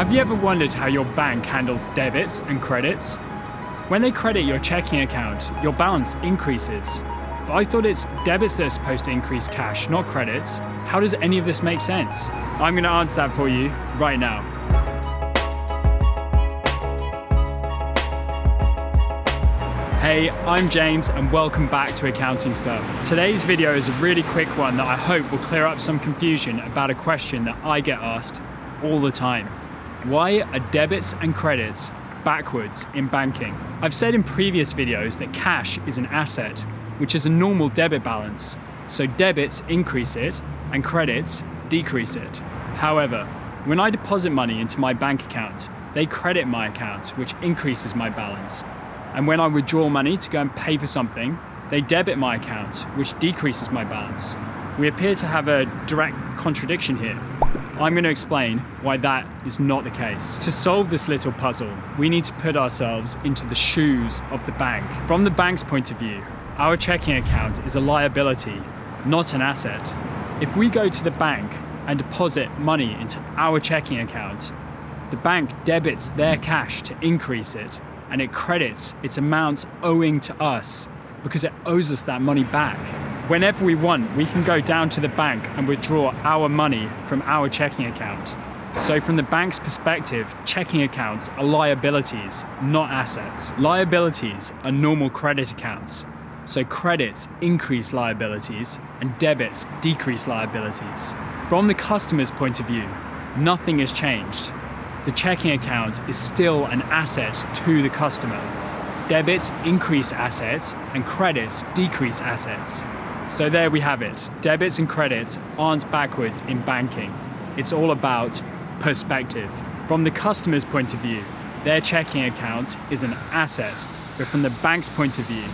Have you ever wondered how your bank handles debits and credits? When they credit your checking account, your balance increases. But I thought it's debits that are supposed to increase cash, not credits. How does any of this make sense? I'm going to answer that for you right now. Hey, I'm James and welcome back to Accounting Stuff. Today's video is a really quick one that I hope will clear up some confusion about a question that I get asked all the time. Why are debits and credits backwards in banking? I've said in previous videos that cash is an asset, which is a normal debit balance. So debits increase it and credits decrease it. However, when I deposit money into my bank account, they credit my account, which increases my balance. And when I withdraw money to go and pay for something, they debit my account, which decreases my balance. We appear to have a direct contradiction here. I'm going to explain why that is not the case. To solve this little puzzle, we need to put ourselves into the shoes of the bank. From the bank's point of view, our checking account is a liability, not an asset. If we go to the bank and deposit money into our checking account, the bank debits their cash to increase it, and it credits its amount owing to us because it owes us that money back. Whenever we want, we can go down to the bank and withdraw our money from our checking account. So from the bank's perspective, checking accounts are liabilities, not assets. Liabilities are normal credit accounts. So credits increase liabilities and debits decrease liabilities. From the customer's point of view, nothing has changed. The checking account is still an asset to the customer. Debits increase assets and credits decrease assets. So there we have it. Debits and credits aren't backwards in banking. It's all about perspective. From the customer's point of view, their checking account is an asset, but from the bank's point of view,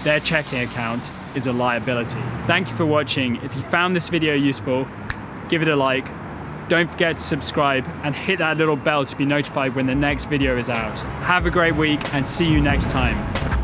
their checking account is a liability. Thank you for watching. If you found this video useful, give it a like. Don't forget to subscribe and hit that little bell to be notified when the next video is out. Have a great week and see you next time.